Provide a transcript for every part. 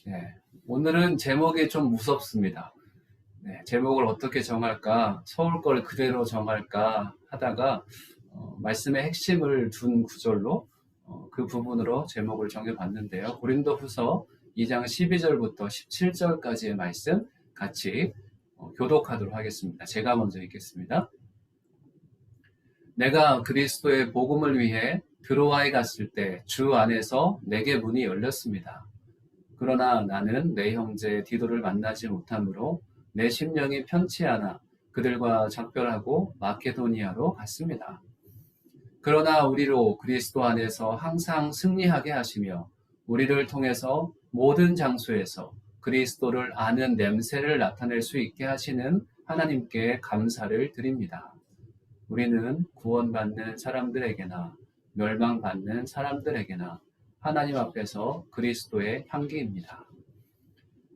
네, 오늘은 제목이 좀 무섭습니다. 네, 제목을 어떻게 정할까, 서울 걸 그대로 정할까 하다가 말씀의 핵심을 둔 구절로 그 부분으로 제목을 정해봤는데요. 고린도후서 2장 12절부터 17절까지의 말씀 같이 교독하도록 하겠습니다. 제가 먼저 읽겠습니다. 내가 그리스도의 복음을 위해 드로아에 갔을 때 주 안에서 내게 문이 열렸습니다. 그러나 나는 내 형제 디도를 만나지 못하므로 내 심령이 편치 않아 그들과 작별하고 마케도니아로 갔습니다. 그러나 우리로 그리스도 안에서 항상 승리하게 하시며 우리를 통해서 모든 장소에서 그리스도를 아는 냄새를 나타낼 수 있게 하시는 하나님께 감사를 드립니다. 우리는 구원받는 사람들에게나 멸망받는 사람들에게나 하나님 앞에서 그리스도의 향기입니다.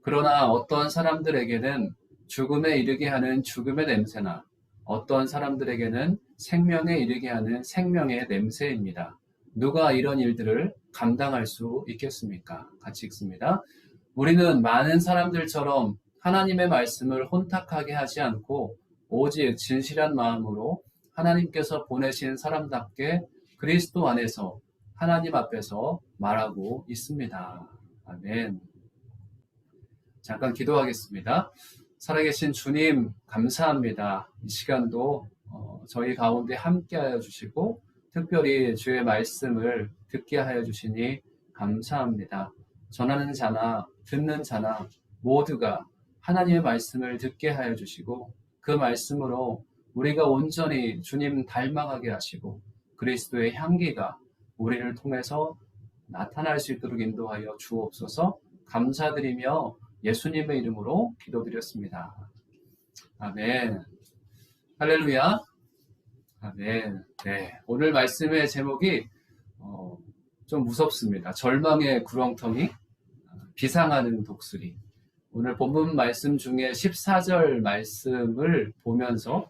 그러나 어떤 사람들에게는 죽음에 이르게 하는 죽음의 냄새나 어떤 사람들에게는 생명에 이르게 하는 생명의 냄새입니다. 누가 이런 일들을 감당할 수 있겠습니까? 같이 읽습니다. 우리는 많은 사람들처럼 하나님의 말씀을 혼탁하게 하지 않고 오직 진실한 마음으로 하나님께서 보내신 사람답게 그리스도 안에서 하나님 앞에서 말하고 있습니다. 아멘. 잠깐 기도하겠습니다. 살아계신 주님 감사합니다. 이 시간도 저희 가운데 함께하여 주시고 특별히 주의 말씀을 듣게 하여 주시니 감사합니다. 전하는 자나 듣는 자나 모두가 하나님의 말씀을 듣게 하여 주시고 그 말씀으로 우리가 온전히 주님 닮아가게 하시고 그리스도의 향기가 우리를 통해서 나타날 수 있도록 인도하여 주옵소서. 감사드리며 예수님의 이름으로 기도드렸습니다. 아멘. 할렐루야. 아멘. 네, 오늘 말씀의 제목이 좀 무섭습니다. 절망의 구렁텅이, 비상하는 독수리. 오늘 본문 말씀 중에 14절 말씀을 보면서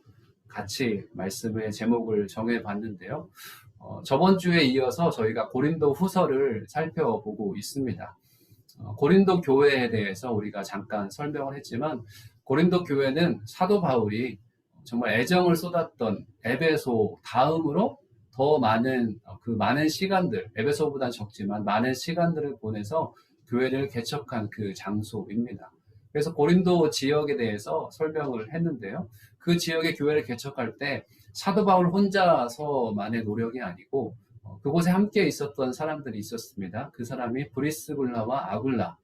같이 말씀의 제목을 정해봤는데요. 저번 주에 이어서 저희가 고린도 후서를 살펴보고 있습니다. 고린도 교회에 대해서 우리가 잠깐 설명을 했지만 고린도 교회는 사도 바울이 정말 애정을 쏟았던 에베소 다음으로 더 많은 많은 시간들, 에베소보다는 적지만 많은 시간들을 보내서 교회를 개척한 그 장소입니다. 그래서 고린도 지역에 대해서 설명을 했는데요. 그 지역의 교회를 개척할 때 사도 바울 혼자서만의 노력이 아니고 그곳에 함께 있었던 사람들이 있었습니다. 그 사람이 브리스가와 아굴라,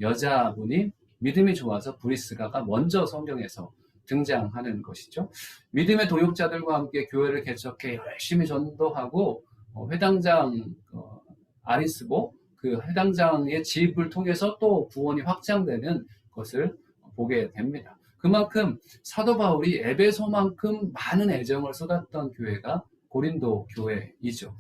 여자분이 믿음이 좋아서 브리스가가 먼저 성경에서 등장하는 것이죠. 믿음의 동역자들과 함께 교회를 개척해 열심히 전도하고 회당장 아리스보 그 해당장의 지입을 통해서 또 구원이 확장되는 것을 보게 됩니다. 그만큼 사도 바울이 에베소만큼 많은 애정을 쏟았던 교회가 고린도 교회이죠.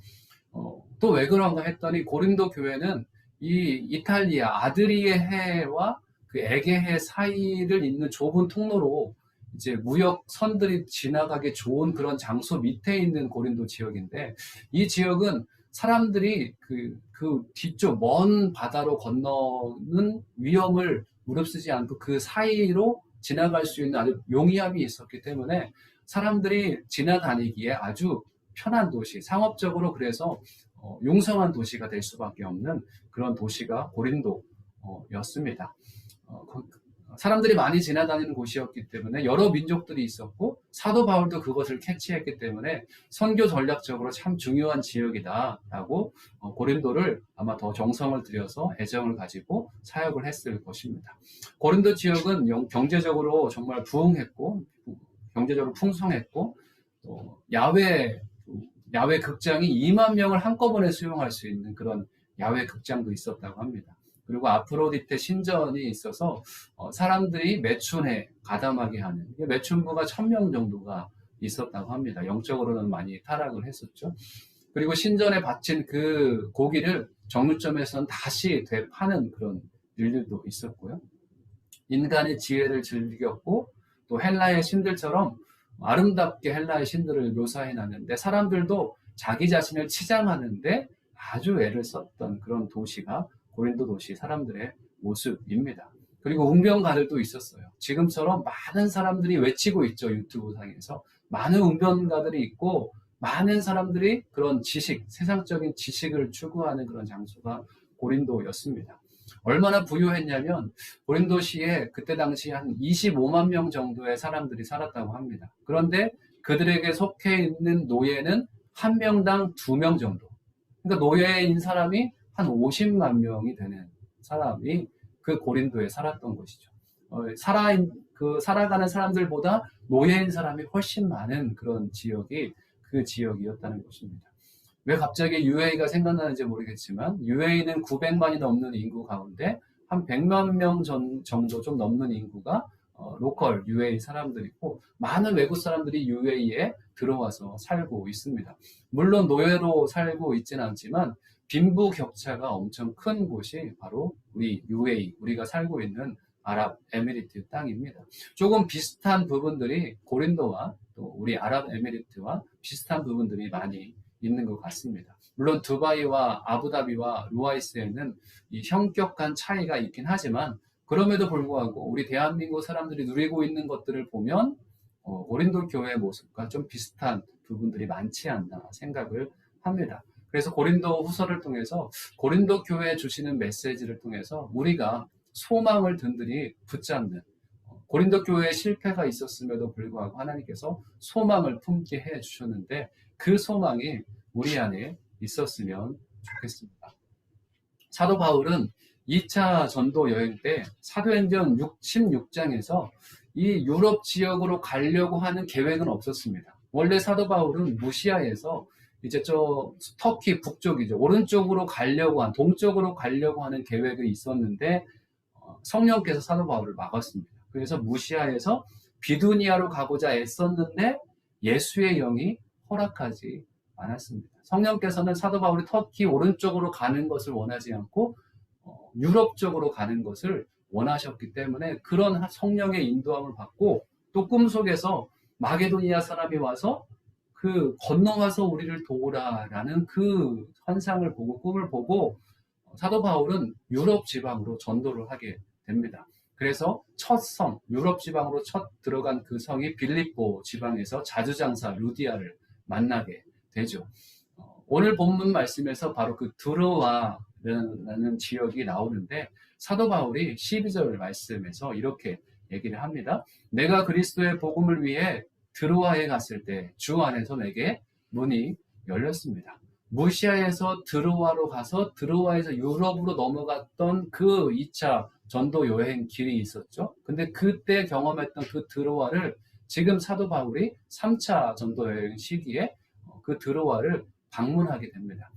또 왜 그런가 했더니 고린도 교회는 이 이탈리아 아드리의 해와 그 에게해 사이를 잇는 좁은 통로로 이제 무역 선들이 지나가기 좋은 그런 장소 밑에 있는 고린도 지역인데 이 지역은 사람들이 그 뒤쪽 먼 바다로 건너는 위험을 무릅쓰지 않고 그 사이로 지나갈 수 있는 아주 용이함이 있었기 때문에 사람들이 지나다니기에 아주 편한 도시, 상업적으로 그래서 용성한 도시가 될 수밖에 없는 그런 도시가 고린도였습니다. 사람들이 많이 지나다니는 곳이었기 때문에 여러 민족들이 있었고 사도 바울도 그것을 캐치했기 때문에 선교 전략적으로 참 중요한 지역이다라고 고린도를 아마 더 정성을 들여서 애정을 가지고 사역을 했을 것입니다. 고린도 지역은 경제적으로 정말 부흥했고 경제적으로 풍성했고 또 야외 극장이 2만 명을 한꺼번에 수용할 수 있는 그런 야외 극장도 있었다고 합니다. 그리고 아프로디테 신전이 있어서 사람들이 매춘에 가담하게 하는 매춘부가 1000명 정도가 있었다고 합니다. 영적으로는 많이 타락을 했었죠. 그리고 신전에 바친 그 고기를 정육점에서는 다시 되파는 그런 일들도 있었고요. 인간의 지혜를 즐겼고 또 헬라의 신들처럼 아름답게 헬라의 신들을 묘사해놨는데 사람들도 자기 자신을 치장하는데 아주 애를 썼던 그런 도시가 고린도 도시 사람들의 모습입니다. 그리고 웅변가들도 있었어요. 지금처럼 많은 사람들이 외치고 있죠. 유튜브 상에서 많은 웅변가들이 있고 많은 사람들이 그런 지식, 세상적인 지식을 추구하는 그런 장소가 고린도였습니다. 얼마나 부유했냐면 고린도시에 그때 당시 한 25만 명 정도의 사람들이 살았다고 합니다. 그런데 그들에게 속해 있는 노예는 한 명당 2명 정도. 그러니까 노예인 사람이 한 50만 명이 되는 사람이 그 고린도에 살았던 것이죠. 살아가는 사람들보다 노예인 사람이 훨씬 많은 그런 지역이 그 지역이었다는 것입니다. 왜 갑자기 UAE가 생각나는지 모르겠지만 UAE는 900만이 넘는 인구 가운데 한 100만 명 정도 좀 넘는 인구가 로컬 UAE 사람들이고 많은 외국 사람들이 UAE에 들어와서 살고 있습니다. 물론 노예로 살고 있지는 않지만 빈부격차가 엄청 큰 곳이 바로 우리 UAE, 우리가 살고 있는 아랍에미리트 땅입니다. 조금 비슷한 부분들이 고린도와 또 우리 아랍에미리트와 비슷한 부분들이 많이 있는 것 같습니다. 물론 두바이와 아부다비와 루아이스에는 이 현격한 차이가 있긴 하지만 그럼에도 불구하고 우리 대한민국 사람들이 누리고 있는 것들을 보면 고린도 교회의 모습과 좀 비슷한 부분들이 많지 않나 생각을 합니다. 그래서 고린도 후서를 통해서 고린도 교회에 주시는 메시지를 통해서 우리가 소망을 든든히 붙잡는 고린도 교회에 실패가 있었음에도 불구하고 하나님께서 소망을 품게 해 주셨는데 그 소망이 우리 안에 있었으면 좋겠습니다. 사도 바울은 2차 전도 여행 때 사도행전 16장에서 이 유럽 지역으로 가려고 하는 계획은 없었습니다. 원래 사도 바울은 무시아에서 이제 터키 북쪽이죠. 오른쪽으로 가려고 동쪽으로 가려고 하는 계획이 있었는데 성령께서 사도 바울을 막았습니다. 그래서 무시아에서 비두니아로 가고자 애썼는데 예수의 영이 허락하지 않았습니다. 성령께서는 사도 바울이 터키 오른쪽으로 가는 것을 원하지 않고 유럽 쪽으로 가는 것을 원하셨기 때문에 그런 성령의 인도함을 받고 또 꿈속에서 마게도니아 사람이 와서 건너와서 우리를 도우라라는 그 환상을 보고 꿈을 보고 사도 바울은 유럽 지방으로 전도를 하게 됩니다. 그래서 첫 성, 유럽 지방으로 첫 들어간 그 성이 빌립보 지방에서 자주장사 루디아를 만나게 되죠. 오늘 본문 말씀에서 바로 그 드로아라는 지역이 나오는데 사도 바울이 12절 말씀에서 이렇게 얘기를 합니다. 내가 그리스도의 복음을 위해 드로아에 갔을 때 주 안에서 내게 문이 열렸습니다. 무시아에서 드로아로 가서 드로아에서 유럽으로 넘어갔던 그 2차 전도 여행 길이 있었죠. 근데 그때 경험했던 그 드로아를 지금 사도 바울이 3차 전도 여행 시기에 그 드로아를 방문하게 됩니다.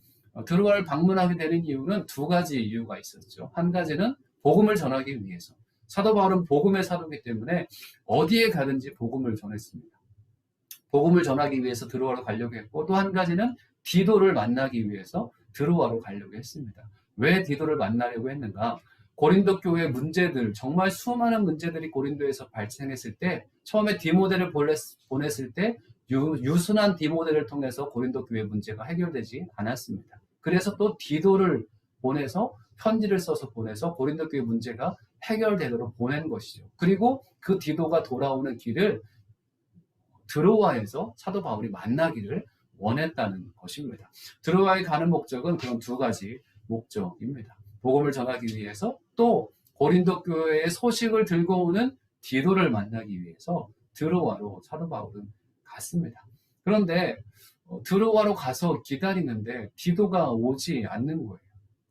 드로아를 방문하게 되는 이유는 두 가지 이유가 있었죠. 한 가지는 복음을 전하기 위해서. 사도 바울은 복음의 사도이기 때문에 어디에 가든지 복음을 전했습니다. 복음을 전하기 위해서 드로아로 가려고 했고 또 한 가지는 디도를 만나기 위해서 드로아로 가려고 했습니다. 왜 디도를 만나려고 했는가? 고린도 교회 문제들, 정말 수많은 문제들이 고린도에서 발생했을 때 처음에 디모데를 보냈을 때 유순한 디모데를 통해서 고린도 교회 문제가 해결되지 않았습니다. 그래서 또 디도를 보내서 편지를 써서 보내서 고린도 교회 문제가 해결되도록 보낸 것이죠. 그리고 그 디도가 돌아오는 길을 드로아에서 사도 바울이 만나기를 원했다는 것입니다. 드로아에 가는 목적은 그런 두 가지 목적입니다. 복음을 전하기 위해서 또 고린도 교회의 소식을 들고 오는 디도를 만나기 위해서 드로아로 사도 바울은 갔습니다. 그런데 드로아로 가서 기다리는데 디도가 오지 않는 거예요.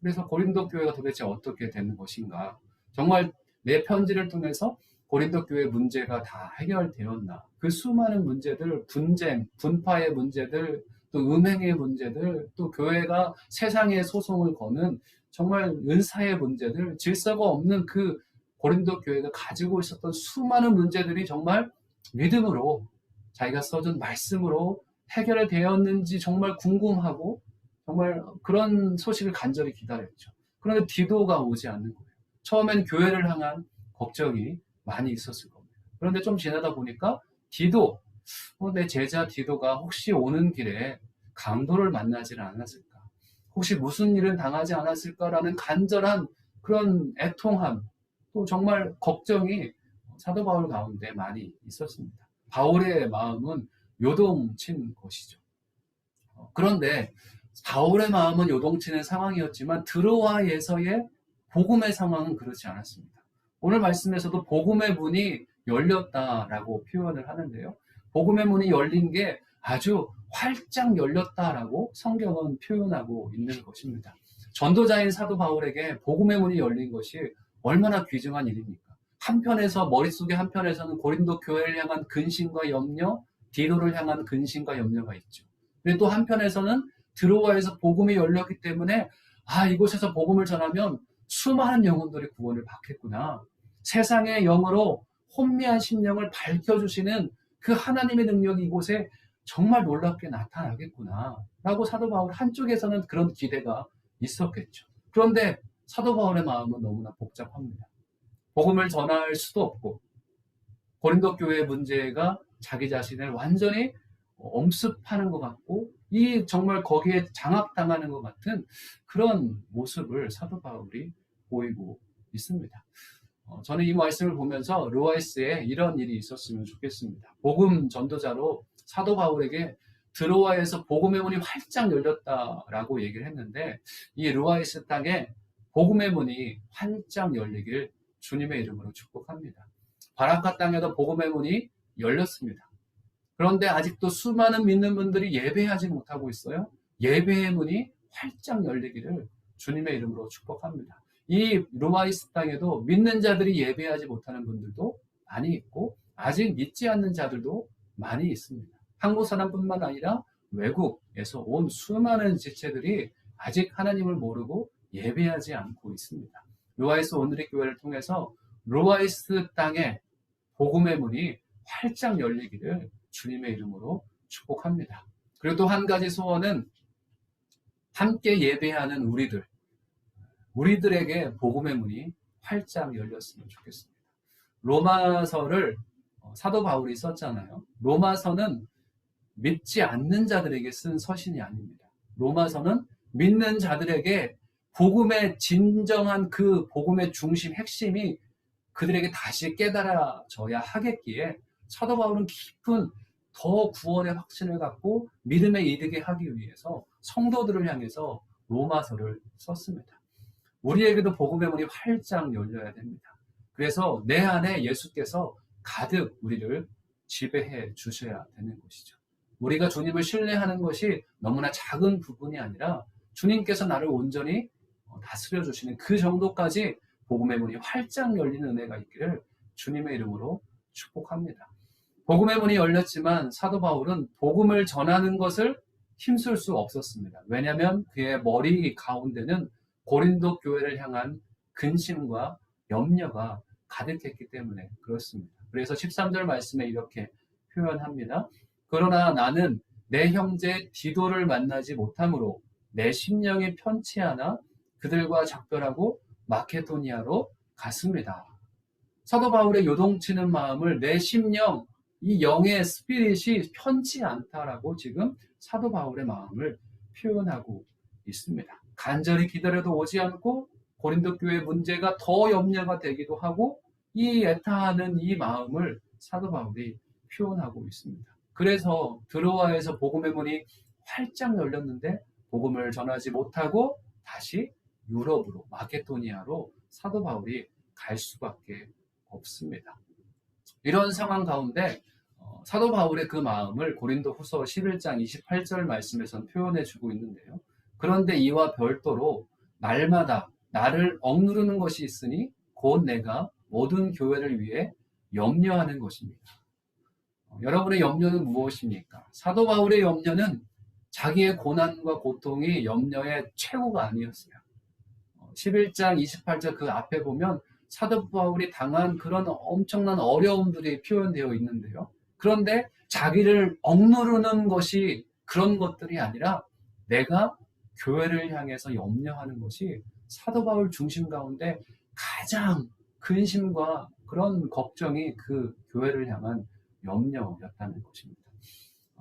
그래서 고린도 교회가 도대체 어떻게 되는 것인가? 정말 내 편지를 통해서 고린도 교회 문제가 다 해결되었나? 그 수많은 문제들, 분쟁, 분파의 문제들, 또 음행의 문제들, 또 교회가 세상에 소송을 거는 정말 은사의 문제들, 질서가 없는 그 고린도 교회가 가지고 있었던 수많은 문제들이 정말 믿음으로 자기가 써준 말씀으로 해결되었는지 정말 궁금하고 정말 그런 소식을 간절히 기다렸죠. 그런데 디도가 오지 않는 거예요. 처음엔 교회를 향한 걱정이 많이 있었을 겁니다. 그런데 좀 지나다 보니까 디도, 내 제자 디도가 혹시 오는 길에 강도를 만나지는 않았을까? 혹시 무슨 일은 당하지 않았을까라는 간절한 그런 애통함, 또 정말 걱정이 사도 바울 가운데 많이 있었습니다. 바울의 마음은 요동친 것이죠. 그런데 바울의 마음은 요동치는 상황이었지만 드로아에서의 복음의 상황은 그렇지 않았습니다. 오늘 말씀에서도 복음의 문이 열렸다라고 표현을 하는데요. 복음의 문이 열린 게 아주 활짝 열렸다라고 성경은 표현하고 있는 것입니다. 전도자인 사도 바울에게 복음의 문이 열린 것이 얼마나 귀중한 일입니까? 한편에서 머릿속에 한편에서는 고린도 교회를 향한 근심과 염려, 디도를 향한 근심과 염려가 있죠. 그리고 또 한편에서는 드로아에서 복음이 열렸기 때문에 이곳에서 복음을 전하면 수많은 영혼들이 구원을 받겠구나. 세상의 영으로 혼미한 심령을 밝혀주시는 그 하나님의 능력이 이곳에 정말 놀랍게 나타나겠구나 라고 사도 바울 한쪽에서는 그런 기대가 있었겠죠. 그런데 사도 바울의 마음은 너무나 복잡합니다. 복음을 전할 수도 없고 고린도 교회의 문제가 자기 자신을 완전히 엄습하는 것 같고 이 정말 거기에 장악당하는 것 같은 그런 모습을 사도 바울이 보이고 있습니다. 저는 이 말씀을 보면서 루아이스에 이런 일이 있었으면 좋겠습니다. 복음 전도자로 사도 바울에게 드로아에서 복음의 문이 활짝 열렸다라고 얘기를 했는데 이 루아이스 땅에 복음의 문이 활짝 열리길 주님의 이름으로 축복합니다. 바라카 땅에도 복음의 문이 열렸습니다. 그런데 아직도 수많은 믿는 분들이 예배하지 못하고 있어요. 예배의 문이 활짝 열리기를 주님의 이름으로 축복합니다. 이 루아이스 땅에도 믿는 자들이 예배하지 못하는 분들도 많이 있고 아직 믿지 않는 자들도 많이 있습니다. 한국 사람뿐만 아니라 외국에서 온 수많은 지체들이 아직 하나님을 모르고 예배하지 않고 있습니다. 루아이스 오늘의 교회를 통해서 루아이스 땅에 복음의 문이 활짝 열리기를 주님의 이름으로 축복합니다. 그리고 또 한 가지 소원은 함께 예배하는 우리들에게 복음의 문이 활짝 열렸으면 좋겠습니다. 로마서를 사도 바울이 썼잖아요. 로마서는 믿지 않는 자들에게 쓴 서신이 아닙니다. 로마서는 믿는 자들에게 복음의 진정한 그 복음의 중심 핵심이 그들에게 다시 깨달아져야 하겠기에 사도 바울은 깊은 더 구원의 확신을 갖고 믿음에 이르게 하기 위해서 성도들을 향해서 로마서를 썼습니다. 우리에게도 복음의 문이 활짝 열려야 됩니다. 그래서 내 안에 예수께서 가득 우리를 지배해 주셔야 되는 것이죠. 우리가 주님을 신뢰하는 것이 너무나 작은 부분이 아니라 주님께서 나를 온전히 다스려 주시는 그 정도까지 복음의 문이 활짝 열리는 은혜가 있기를 주님의 이름으로 축복합니다. 복음의 문이 열렸지만 사도 바울은 복음을 전하는 것을 힘쓸 수 없었습니다. 왜냐하면 그의 머리 가운데는 고린도 교회를 향한 근심과 염려가 가득했기 때문에 그렇습니다. 그래서 13절 말씀에 이렇게 표현합니다. 그러나 나는 내 형제 디도를 만나지 못함으로 내 심령이 편치 않아 그들과 작별하고 마케도니아로 갔습니다. 사도 바울의 요동치는 마음을 내 심령, 이 영의 스피릿이 편치 않다라고 지금 사도 바울의 마음을 표현하고 있습니다. 간절히 기다려도 오지 않고 고린도 교회 문제가 더 염려가 되기도 하고 이 애타하는 이 마음을 사도 바울이 표현하고 있습니다. 그래서 드로아에서 복음의 문이 활짝 열렸는데 복음을 전하지 못하고 다시 유럽으로 마케도니아로 사도 바울이 갈 수밖에 없습니다. 이런 상황 가운데 사도 바울의 그 마음을 고린도후서 11장 28절 말씀에서는 표현해 주고 있는데요. 그런데 이와 별도로 날마다 나를 억누르는 것이 있으니 곧 내가 모든 교회를 위해 염려하는 것입니다. 여러분의 염려는 무엇입니까? 사도 바울의 염려는 자기의 고난과 고통이 염려의 최고가 아니었어요. 11장 28절 그 앞에 보면 사도 바울이 당한 그런 엄청난 어려움들이 표현되어 있는데요. 그런데 자기를 억누르는 것이 그런 것들이 아니라 내가 교회를 향해서 염려하는 것이 사도 바울 중심 가운데 가장 근심과 그런 걱정이 그 교회를 향한 염려였다는 것입니다.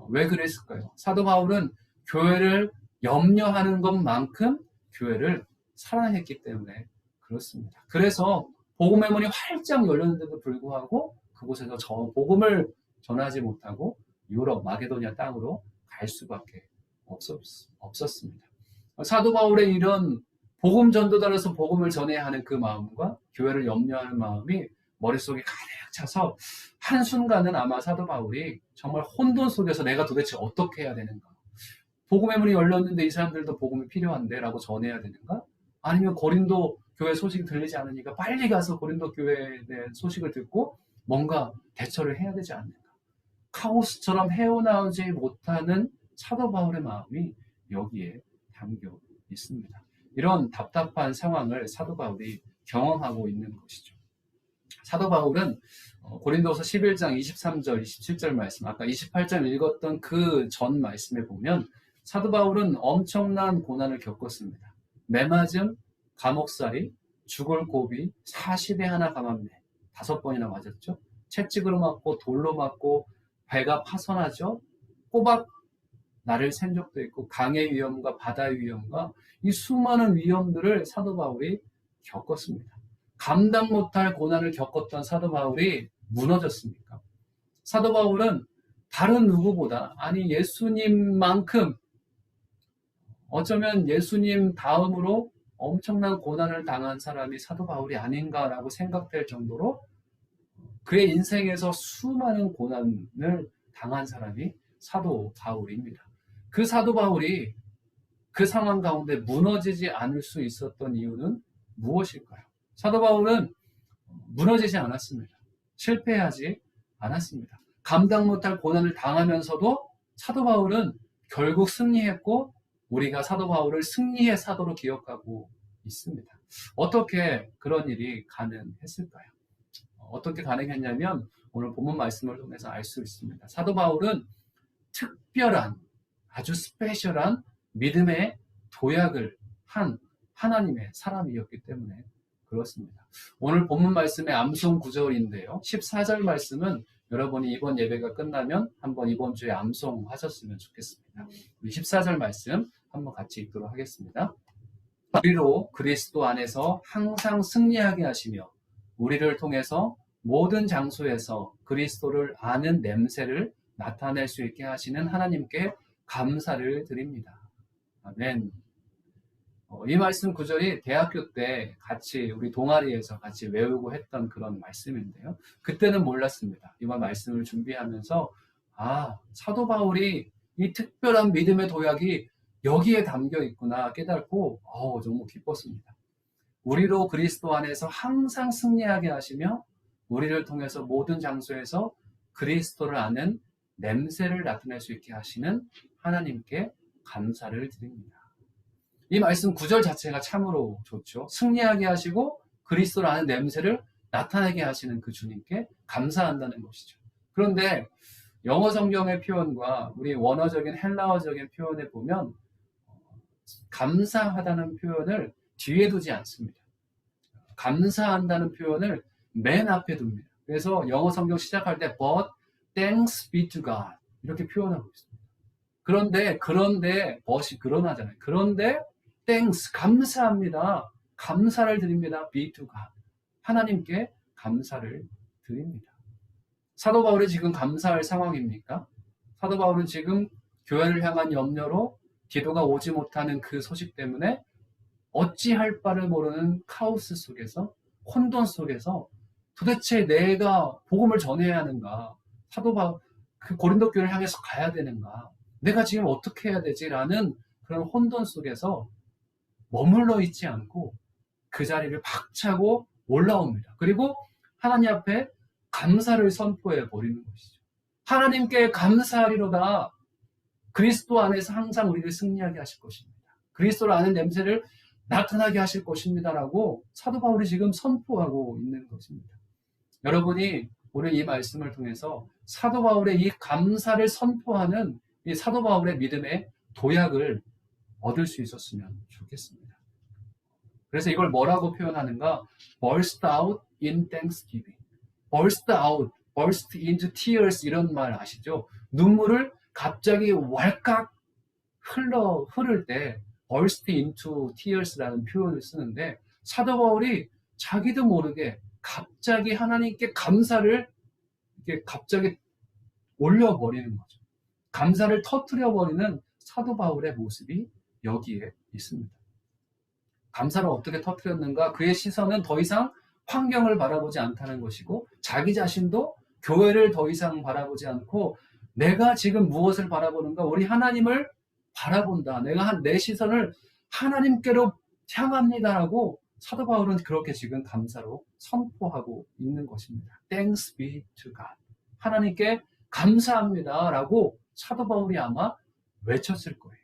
왜 그랬을까요? 사도 바울은 교회를 염려하는 것만큼 교회를 사랑했기 때문에 그렇습니다. 그래서 복음의 문이 활짝 열렸는데도 불구하고 그곳에서 저 복음을 전하지 못하고 유럽, 마게도니아 땅으로 갈 수밖에 없었습니다. 사도 바울의 이런 복음 전도자로서 복음을 전해야 하는 그 마음과 교회를 염려하는 마음이 머릿속에 가득 차서 한순간은 아마 사도 바울이 정말 혼돈 속에서 내가 도대체 어떻게 해야 되는가? 복음의 문이 열렸는데 이 사람들도 복음이 필요한데 라고 전해야 되는가? 아니면 고린도 교회 소식이 들리지 않으니까 빨리 가서 고린도 교회에 대한 소식을 듣고 뭔가 대처를 해야 되지 않는가? 카오스처럼 헤어나오지 못하는 사도 바울의 마음이 여기에 담겨 있습니다. 이런 답답한 상황을 사도 바울이 경험하고 있는 것이죠. 사도 바울은 고린도서 11장 23절, 27절 말씀, 아까 28절 읽었던 그 전 말씀에 보면 사도 바울은 엄청난 고난을 겪었습니다. 매맞음, 감옥살이, 죽을 고비, 40에 하나 감았네. 5번이나 맞았죠. 채찍으로 맞고 돌로 맞고 배가 파손하죠. 꼬박 나를 샌 적도 있고 강의 위험과 바다의 위험과 이 수많은 위험들을 사도 바울이 겪었습니다. 감당 못할 고난을 겪었던 사도 바울이 무너졌습니까? 사도 바울은 다른 누구보다, 아니 예수님만큼, 어쩌면 예수님 다음으로 엄청난 고난을 당한 사람이 사도 바울이 아닌가라고 생각될 정도로 그의 인생에서 수많은 고난을 당한 사람이 사도 바울입니다. 그 사도 바울이 그 상황 가운데 무너지지 않을 수 있었던 이유는 무엇일까요? 사도 바울은 무너지지 않았습니다. 실패하지 않았습니다. 감당 못할 고난을 당하면서도 사도 바울은 결국 승리했고 우리가 사도 바울을 승리의 사도로 기억하고 있습니다. 어떻게 그런 일이 가능했을까요? 어떻게 가능했냐면 오늘 본문 말씀을 통해서 알 수 있습니다. 사도 바울은 특별한, 아주 스페셜한 믿음의 도약을 한 하나님의 사람이었기 때문에 그렇습니다. 오늘 본문 말씀의 암송 구절인데요. 14절 말씀은 여러분이 이번 예배가 끝나면 한번 이번 주에 암송하셨으면 좋겠습니다. 우리 14절 말씀 한번 같이 읽도록 하겠습니다. 우리로 그리스도 안에서 항상 승리하게 하시며 우리를 통해서 모든 장소에서 그리스도를 아는 냄새를 나타낼 수 있게 하시는 하나님께 감사를 드립니다. 아멘. 이 말씀 구절이 대학교 때 같이 우리 동아리에서 같이 외우고 했던 그런 말씀인데요. 그때는 몰랐습니다. 이번 말씀을 준비하면서 사도 바울이 이 특별한 믿음의 도약이 여기에 담겨 있구나 깨닫고 너무 기뻤습니다. 우리로 그리스도 안에서 항상 승리하게 하시며 우리를 통해서 모든 장소에서 그리스도를 아는 냄새를 나타낼 수 있게 하시는 하나님께 감사를 드립니다. 이 말씀 구절 자체가 참으로 좋죠. 승리하게 하시고 그리스도를 아는 냄새를 나타내게 하시는 그 주님께 감사한다는 것이죠. 그런데 영어 성경의 표현과 우리 원어적인 헬라어적인 표현에 보면 감사하다는 표현을 뒤에 두지 않습니다. 감사한다는 표현을 맨 앞에 둡니다. 그래서 영어 성경 시작할 때 but thanks be to God 이렇게 표현하고 있습니다. 그런데 but이 그러나잖아요. 그런데 thanks 감사합니다. 감사를 드립니다. be to God 하나님께 감사를 드립니다. 사도 바울이 지금 감사할 상황입니까? 사도 바울은 지금 교회를 향한 염려로 기도가 오지 못하는 그 소식 때문에 어찌할 바를 모르는 카오스 속에서, 혼돈 속에서 도대체 내가 복음을 전해야 하는가? 사도 바울, 그 고린도 교회를 향해서 가야 되는가? 내가 지금 어떻게 해야 되지? 라는 그런 혼돈 속에서 머물러 있지 않고 그 자리를 박차고 올라옵니다. 그리고 하나님 앞에 감사를 선포해 버리는 것이죠. 하나님께 감사하리로다. 그리스도 안에서 항상 우리를 승리하게 하실 것입니다. 그리스도를 아는 냄새를 나타나게 하실 것입니다라고 사도 바울이 지금 선포하고 있는 것입니다. 여러분이 오늘 이 말씀을 통해서 사도 바울의 이 감사를 선포하는 이 사도 바울의 믿음의 도약을 얻을 수 있었으면 좋겠습니다. 그래서 이걸 뭐라고 표현하는가? burst out in thanksgiving. burst out, burst into tears 이런 말 아시죠? 눈물을 갑자기 왈칵 흐를 때 burst into tears라는 표현을 쓰는데, 사도 바울이 자기도 모르게 갑자기 하나님께 감사를 이렇게 갑자기 올려버리는 거죠. 감사를 터뜨려버리는 사도 바울의 모습이 여기에 있습니다. 감사를 어떻게 터뜨렸는가? 그의 시선은 더 이상 환경을 바라보지 않다는 것이고, 자기 자신도 교회를 더 이상 바라보지 않고, 내가 지금 무엇을 바라보는가? 우리 하나님을 바라본다. 내 시선을 하나님께로 향합니다라고 사도 바울은 그렇게 지금 감사로 선포하고 있는 것입니다. Thanks be to God. 하나님께 감사합니다라고 사도 바울이 아마 외쳤을 거예요.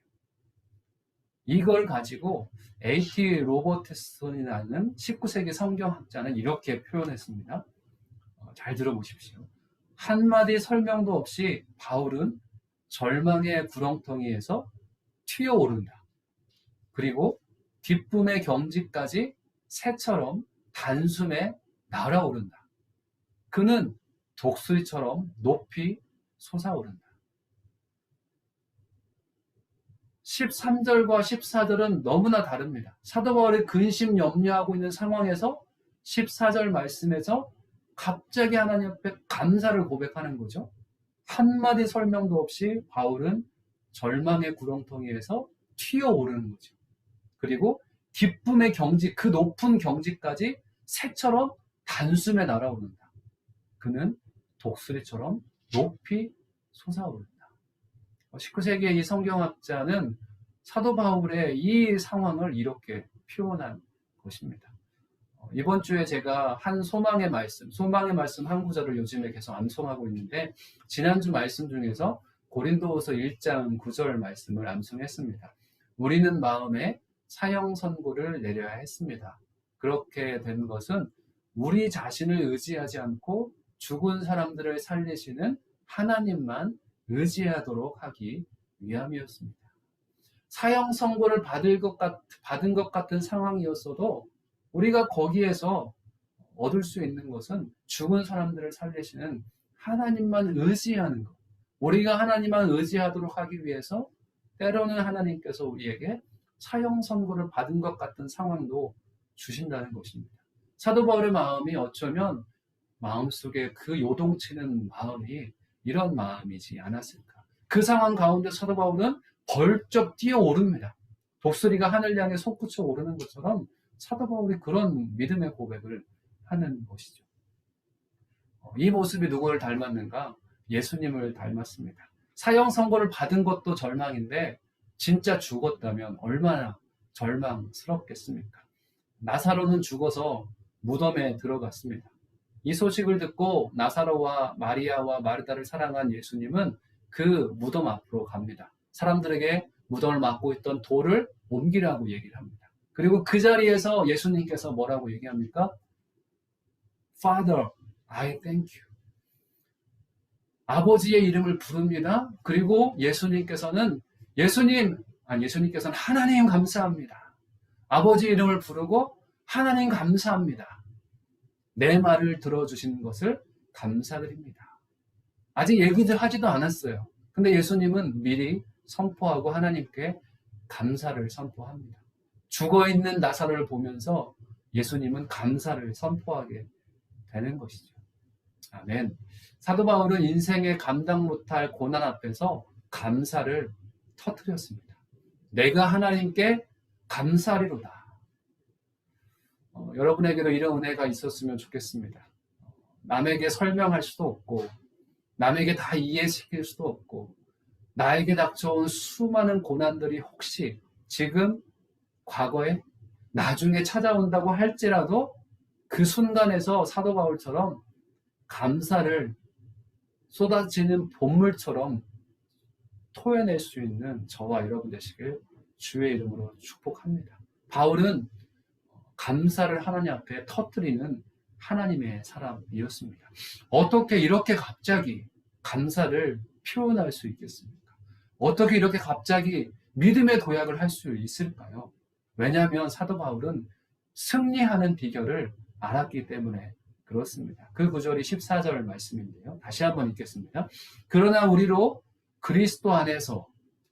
이걸 가지고 A.T. 로버트슨이라는 19세기 성경학자는 이렇게 표현했습니다. 잘 들어보십시오. 한마디 설명도 없이 바울은 절망의 구렁텅이에서 튀어오른다. 그리고 기쁨의 경지까지 새처럼 단숨에 날아오른다. 그는 독수리처럼 높이 솟아오른다. 13절과 14절은 너무나 다릅니다. 사도 바울이 근심 염려하고 있는 상황에서 14절 말씀에서 갑자기 하나님 앞에 감사를 고백하는 거죠. 한마디 설명도 없이 바울은 절망의 구렁텅이에서 튀어오르는 거죠. 그리고 기쁨의 경지, 그 높은 경지까지 새처럼 단숨에 날아오른다. 그는 독수리처럼 높이 솟아오른다. 19세기의 이 성경학자는 사도 바울의 이 상황을 이렇게 표현한 것입니다. 이번 주에 제가 한 소망의 말씀 한 구절을 요즘에 계속 암송하고 있는데, 지난주 말씀 중에서 고린도후서 1장 9절 말씀을 암송했습니다. 우리는 마음에 사형 선고를 내려야 했습니다. 그렇게 된 것은 우리 자신을 의지하지 않고 죽은 사람들을 살리시는 하나님만 의지하도록 하기 위함이었습니다. 사형 선고를 받은 것 같은 상황이었어도 우리가 거기에서 얻을 수 있는 것은 죽은 사람들을 살리시는 하나님만 의지하는 것. 우리가 하나님만 의지하도록 하기 위해서 때로는 하나님께서 우리에게 사형 선고를 받은 것 같은 상황도 주신다는 것입니다. 사도 바울의 마음이 어쩌면 마음속에 그 요동치는 마음이 이런 마음이지 않았을까. 그 상황 가운데 사도 바울은 벌쩍 뛰어오릅니다. 독수리가 하늘 향해 솟구쳐 오르는 것처럼 사도 바울이 그런 믿음의 고백을 하는 것이죠. 이 모습이 누구를 닮았는가? 예수님을 닮았습니다. 사형 선고를 받은 것도 절망인데 진짜 죽었다면 얼마나 절망스럽겠습니까? 나사로는 죽어서 무덤에 들어갔습니다. 이 소식을 듣고 나사로와 마리아와 마르다를 사랑한 예수님은 그 무덤 앞으로 갑니다. 사람들에게 무덤을 막고 있던 돌을 옮기라고 얘기를 합니다. 그리고 그 자리에서 예수님께서 뭐라고 얘기합니까? Father, I thank you. 아버지의 이름을 부릅니다. 그리고 예수님께서는 하나님 감사합니다. 아버지의 이름을 부르고 하나님 감사합니다. 내 말을 들어주신 것을 감사드립니다. 아직 얘기를 하지도 않았어요. 근데 예수님은 미리 선포하고 하나님께 감사를 선포합니다. 죽어있는 나사로를 보면서 예수님은 감사를 선포하게 되는 것이죠. 아멘. 사도 바울은 인생의 감당 못할 고난 앞에서 감사를 터뜨렸습니다. 내가 하나님께 감사하리로다. 여러분에게도 이런 은혜가 있었으면 좋겠습니다. 남에게 설명할 수도 없고, 남에게 다 이해시킬 수도 없고, 나에게 닥쳐온 수많은 고난들이 혹시 지금, 과거에, 나중에 찾아온다고 할지라도 그 순간에서 사도 바울처럼 감사를 쏟아지는 봇물처럼 토해낼 수 있는 저와 여러분 되시길 주의 이름으로 축복합니다. 바울은 감사를 하나님 앞에 터뜨리는 하나님의 사람이었습니다. 어떻게 이렇게 갑자기 감사를 표현할 수 있겠습니까? 어떻게 이렇게 갑자기 믿음의 도약을 할 수 있을까요? 왜냐하면 사도 바울은 승리하는 비결을 알았기 때문에 그렇습니다. 그 구절이 14절 말씀인데요. 다시 한번 읽겠습니다. 그러나 우리로 그리스도 안에서,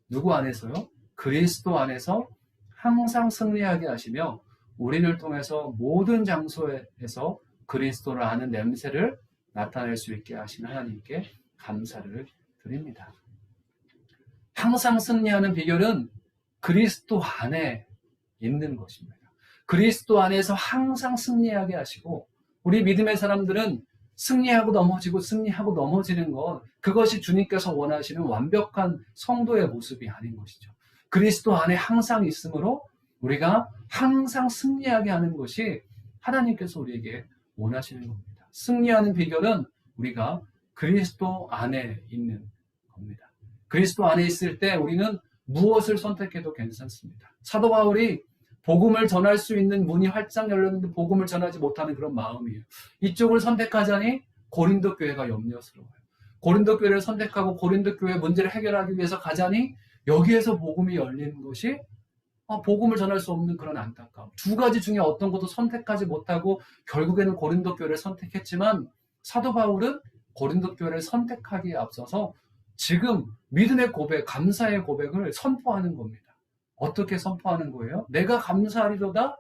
누구 안에서요? 그리스도 안에서 항상 승리하게 하시며 우리를 통해서 모든 장소에서 그리스도를 아는 냄새를 나타낼 수 있게 하신 하나님께 감사를 드립니다. 항상 승리하는 비결은 그리스도 안에 있는 것입니다. 그리스도 안에서 항상 승리하게 하시고, 우리 믿음의 사람들은 승리하고 넘어지는 것, 그것이 주님께서 원하시는 완벽한 성도의 모습이 아닌 것이죠. 그리스도 안에 항상 있으므로 우리가 항상 승리하게 하는 것이 하나님께서 우리에게 원하시는 겁니다. 승리하는 비결은 우리가 그리스도 안에 있는 겁니다. 그리스도 안에 있을 때 우리는 무엇을 선택해도 괜찮습니다. 사도 바울이 복음을 전할 수 있는 문이 활짝 열렸는데 복음을 전하지 못하는 그런 마음이에요. 이쪽을 선택하자니 고린도 교회가 염려스러워요. 고린도 교회를 선택하고 고린도 교회 문제를 해결하기 위해서 가자니 여기에서 복음이 열리는 것이 복음을 전할 수 없는 그런 안타까움. 두 가지 중에 어떤 것도 선택하지 못하고 결국에는 고린도 교회를 선택했지만, 사도 바울은 고린도 교회를 선택하기에 앞서서 지금 믿음의 고백, 감사의 고백을 선포하는 겁니다. 어떻게 선포하는 거예요? 내가 감사하리로다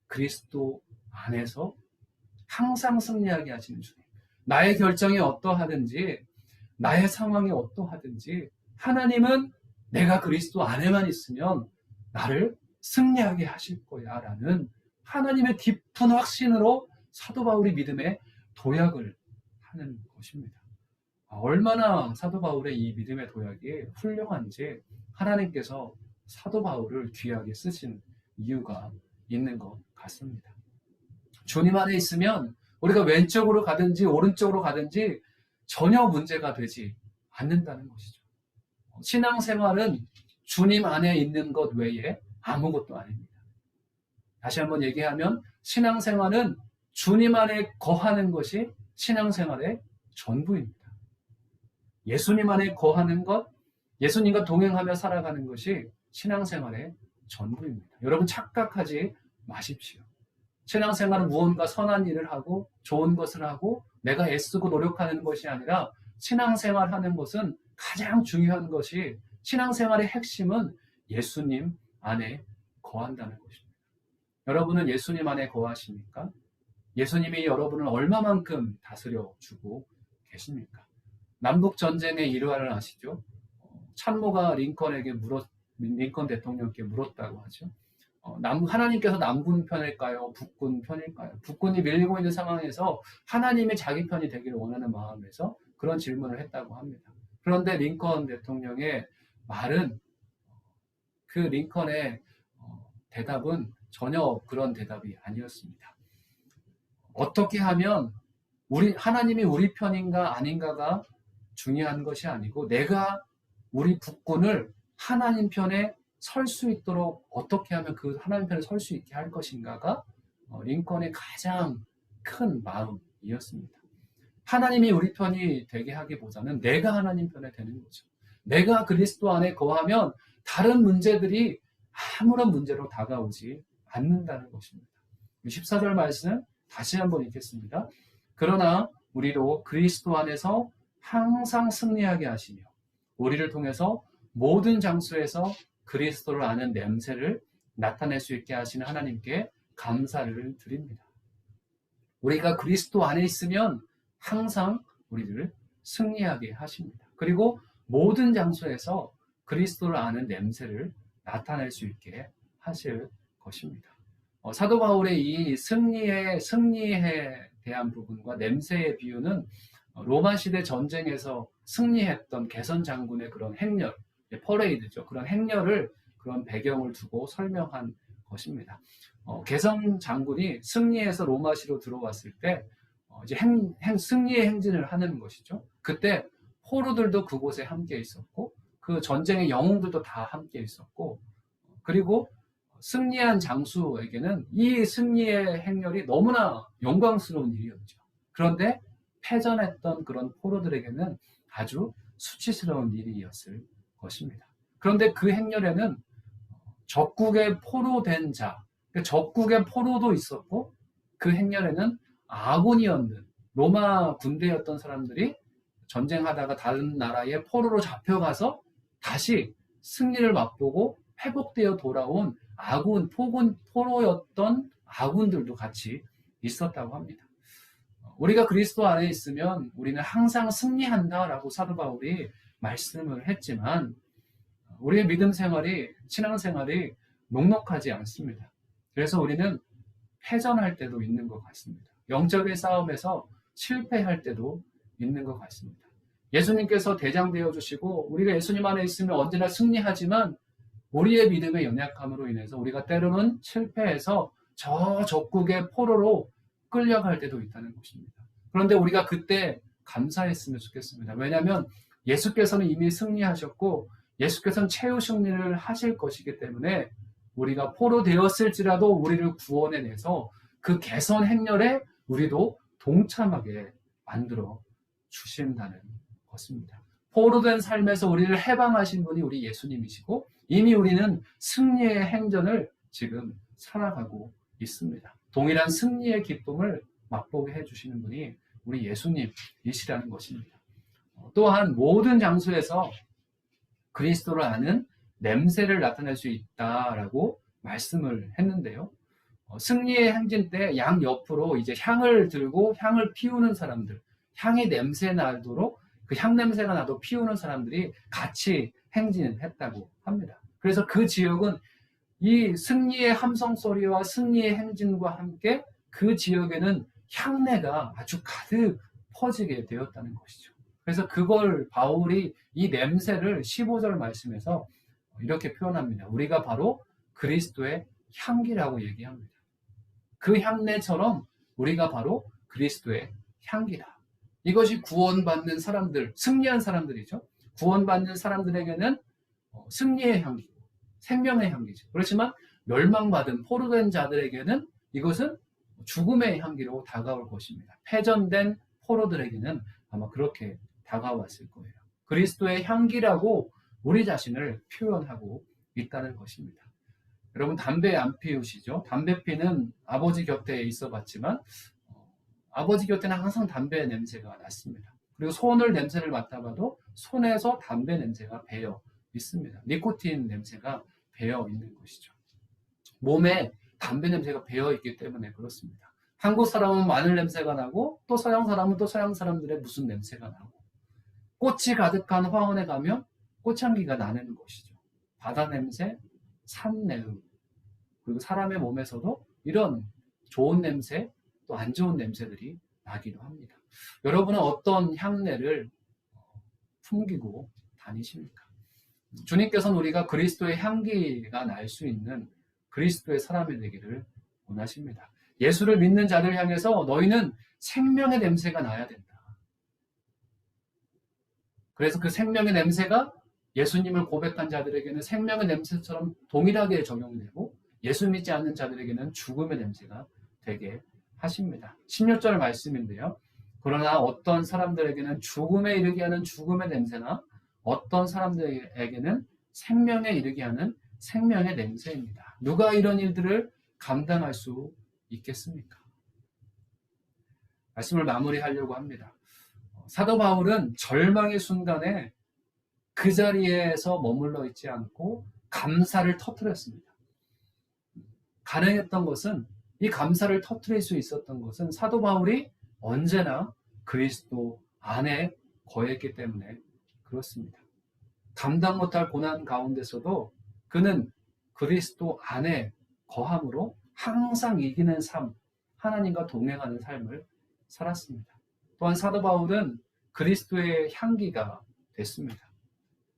그리스도 안에서 항상 승리하게 하시는 주님. 나의 결정이 어떠하든지 나의 상황이 어떠하든지 하나님은 내가 그리스도 안에만 있으면 나를 승리하게 하실 거야 라는 하나님의 깊은 확신으로 사도 바울이 믿음의 도약을 하는 것입니다. 얼마나 사도 바울의 이 믿음의 도약이 훌륭한지 하나님께서 사도 바울을 귀하게 쓰신 이유가 있는 것 같습니다. 주님 안에 있으면 우리가 왼쪽으로 가든지 오른쪽으로 가든지 전혀 문제가 되지 않는다는 것이죠. 신앙생활은 주님 안에 있는 것 외에 아무것도 아닙니다. 다시 한번 얘기하면 신앙생활은 주님 안에 거하는 것이 신앙생활의 전부입니다. 예수님 안에 거하는 것, 예수님과 동행하며 살아가는 것이 신앙생활의 전부입니다. 여러분 착각하지 마십시오. 신앙생활은 무언가 선한 일을 하고 좋은 것을 하고 내가 애쓰고 노력하는 것이 아니라, 신앙생활하는 것은 가장 중요한 것이, 신앙생활의 핵심은 예수님 안에 거한다는 것입니다. 여러분은 예수님 안에 거하십니까? 예수님이 여러분을 얼마만큼 다스려 주고 계십니까? 남북전쟁의 일화를 아시죠? 참모가 링컨 대통령께 물었다고 하죠. 하나님께서 남군 편일까요? 북군 편일까요? 북군이 밀리고 있는 상황에서 하나님이 자기 편이 되기를 원하는 마음에서 그런 질문을 했다고 합니다. 그런데 링컨 대통령의 말은, 그 링컨의 대답은 전혀 그런 대답이 아니었습니다. 어떻게 하면 하나님이 우리 편인가 아닌가가 중요한 것이 아니고, 내가 우리 북군을 하나님 편에 설 수 있도록 어떻게 하면 그 하나님 편에 설 수 있게 할 것인가가 링컨의 가장 큰 마음이었습니다. 하나님이 우리 편이 되게 하기보다는 내가 하나님 편에 되는 거죠. 내가 그리스도 안에 거하면 다른 문제들이 아무런 문제로 다가오지 않는다는 것입니다. 14절 말씀 다시 한번 읽겠습니다. 그러나 우리도 그리스도 안에서 항상 승리하게 하시며 우리를 통해서 모든 장소에서 그리스도를 아는 냄새를 나타낼 수 있게 하시는 하나님께 감사를 드립니다. 우리가 그리스도 안에 있으면 항상 우리를 승리하게 하십니다. 그리고 모든 장소에서 그리스도를 아는 냄새를 나타낼 수 있게 하실 것입니다. 사도 바울의 이 승리에 대한 부분과 냄새의 비유는 로마 시대 전쟁에서 승리했던 개선 장군의 그런 행렬, 퍼레이드죠. 그런 행렬을, 그런 배경을 두고 설명한 것입니다. 개선 장군이 승리해서 로마시로 들어왔을 때 이제 승리의 행진을 하는 것이죠. 그때 포로들도 그곳에 함께 있었고 그 전쟁의 영웅들도 다 함께 있었고, 그리고 승리한 장수에게는 이 승리의 행렬이 너무나 영광스러운 일이었죠. 그런데 패전했던 그런 포로들에게는 아주 수치스러운 일이었을 것입니다. 그런데 그 행렬에는 적국의 포로된 자, 적국의 포로도 있었고, 그 행렬에는 아군이었는 로마 군대였던 사람들이 전쟁하다가 다른 나라의 포로로 잡혀가서 다시 승리를 맛보고 회복되어 돌아온 포로였던 아군들도 같이 있었다고 합니다. 우리가 그리스도 안에 있으면 우리는 항상 승리한다라고 사도 바울이 말씀을 했지만 우리의 믿음 생활이, 신앙 생활이 녹록하지 않습니다. 그래서 우리는 패전할 때도 있는 것 같습니다. 영적인 싸움에서 실패할 때도 있는 것 같습니다. 예수님께서 대장 되어주시고 우리가 예수님 안에 있으면 언제나 승리하지만 우리의 믿음의 연약함으로 인해서 우리가 때로는 실패해서 저 적국의 포로로 끌려갈 때도 있다는 것입니다. 그런데 우리가 그때 감사했으면 좋겠습니다. 왜냐하면 예수께서는 이미 승리하셨고 예수께서는 최후 승리를 하실 것이기 때문에 우리가 포로 되었을지라도 우리를 구원해내서 그 개선 행렬에 우리도 동참하게 만들어 주신다는 것입니다. 포로된 삶에서 우리를 해방하신 분이 우리 예수님이시고 이미 우리는 승리의 행전을 지금 살아가고 있습니다. 동일한 승리의 기쁨을 맛보게 해주시는 분이 우리 예수님이시라는 것입니다. 또한 모든 장소에서 그리스도를 아는 냄새를 나타낼 수 있다라고 말씀을 했는데요. 승리의 행진 때 양 옆으로 이제 향을 들고 향을 피우는 사람들, 향이 냄새 나도록 그 향 냄새가 나도 피우는 사람들이 같이 행진을 했다고 합니다. 그래서 그 지역은 이 승리의 함성 소리와 승리의 행진과 함께 그 지역에는 향내가 아주 가득 퍼지게 되었다는 것이죠. 그래서 그걸 바울이 이 냄새를 15절 말씀에서 이렇게 표현합니다. 우리가 바로 그리스도의 향기라고 얘기합니다. 그 향내처럼 우리가 바로 그리스도의 향기다. 이것이 구원받는 사람들, 승리한 사람들이죠. 구원받는 사람들에게는 승리의 향기고 생명의 향기죠. 그렇지만 멸망받은 포로된 자들에게는 이것은 죽음의 향기로 다가올 것입니다. 패전된 포로들에게는 아마 그렇게 다가왔을 거예요. 그리스도의 향기라고 우리 자신을 표현하고 있다는 것입니다. 여러분 담배 안 피우시죠? 담배 피는 아버지 곁에 있어 봤지만 아버지 곁에는 항상 담배 냄새가 났습니다. 그리고 손을 냄새를 맡아봐도 손에서 담배 냄새가 배어 있습니다. 니코틴 냄새가 배어 있는 것이죠. 몸에 담배 냄새가 배어 있기 때문에 그렇습니다. 한국 사람은 마늘 냄새가 나고 또 서양 사람은 또 서양 사람들의 무슨 냄새가 나고 꽃이 가득한 화원에 가면 꽃향기가 나는 것이죠. 바다 냄새, 산내음, 그리고 사람의 몸에서도 이런 좋은 냄새, 또 안 좋은 냄새들이 나기도 합니다. 여러분은 어떤 향내를 풍기고 다니십니까? 주님께서는 우리가 그리스도의 향기가 날 수 있는 그리스도의 사람이 되기를 원하십니다. 예수를 믿는 자들 향해서 너희는 생명의 냄새가 나야 된다. 그래서 그 생명의 냄새가 예수님을 고백한 자들에게는 생명의 냄새처럼 동일하게 적용되고 예수 믿지 않는 자들에게는 죽음의 냄새가 되게 하십니다. 16절 말씀인데요. 그러나 어떤 사람들에게는 죽음에 이르게 하는 죽음의 냄새나 어떤 사람들에게는 생명에 이르게 하는 생명의 냄새입니다. 누가 이런 일들을 감당할 수 있겠습니까? 말씀을 마무리하려고 합니다. 사도 바울은 절망의 순간에 그 자리에서 머물러 있지 않고 감사를 터뜨렸습니다. 가능했던 것은 이 감사를 터뜨릴 수 있었던 것은 사도 바울이 언제나 그리스도 안에 거했기 때문에 그렇습니다. 감당 못할 고난 가운데서도 그는 그리스도 안에 거함으로 항상 이기는 삶, 하나님과 동행하는 삶을 살았습니다. 또한 사도 바울은 그리스도의 향기가 됐습니다.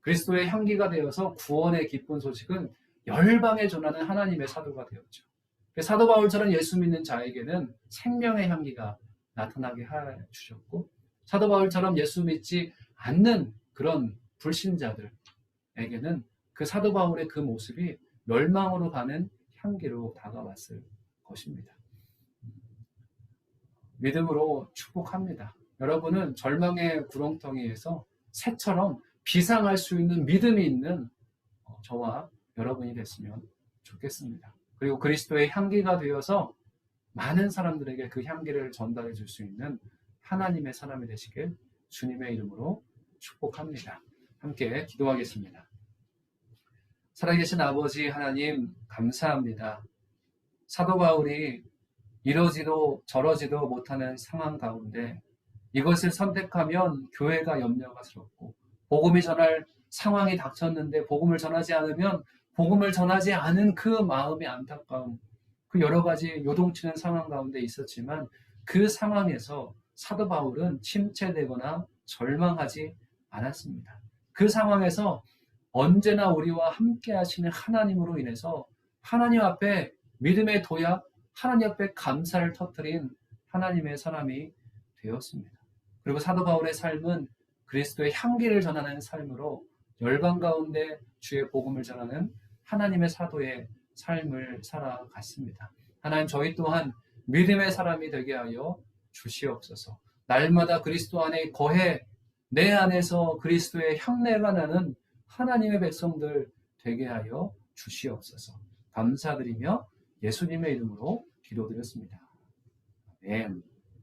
그리스도의 향기가 되어서 구원의 기쁜 소식은 열방에 전하는 하나님의 사도가 되었죠. 사도 바울처럼 예수 믿는 자에게는 생명의 향기가 나타나게 해주셨고 사도 바울처럼 예수 믿지 않는 그런 불신자들에게는 그 사도 바울의 그 모습이 멸망으로 가는 향기로 다가왔을 것입니다. 믿음으로 축복합니다. 여러분은 절망의 구렁텅이에서 새처럼 비상할 수 있는 믿음이 있는 저와 여러분이 됐으면 좋겠습니다. 그리고 그리스도의 향기가 되어서 많은 사람들에게 그 향기를 전달해 줄 수 있는 하나님의 사람이 되시길 주님의 이름으로 축복합니다. 함께 기도하겠습니다. 살아계신 아버지 하나님 감사합니다. 사도 바울이 이러지도 저러지도 못하는 상황 가운데 이것을 선택하면 교회가 염려스럽고 복음이 전할 상황이 닥쳤는데 복음을 전하지 않으면 복음을 전하지 않은 그 마음의 안타까움, 그 여러 가지 요동치는 상황 가운데 있었지만 그 상황에서 사도 바울은 침체되거나 절망하지 않았습니다. 그 상황에서 언제나 우리와 함께 하시는 하나님으로 인해서 하나님 앞에 믿음의 도약, 하나님 앞에 감사를 터뜨린 하나님의 사람이 되었습니다. 그리고 사도 바울의 삶은 그리스도의 향기를 전하는 삶으로 열방 가운데 주의 복음을 전하는 하나님의 사도의 삶을 살아갔습니다. 하나님, 저희 또한 믿음의 사람이 되게 하여 주시옵소서. 날마다 그리스도 안에 거해 내 안에서 그리스도의 향내가 나는 하나님의 백성들 되게 하여 주시옵소서. 감사드리며 예수님의 이름으로 기도드렸습니다. 아멘.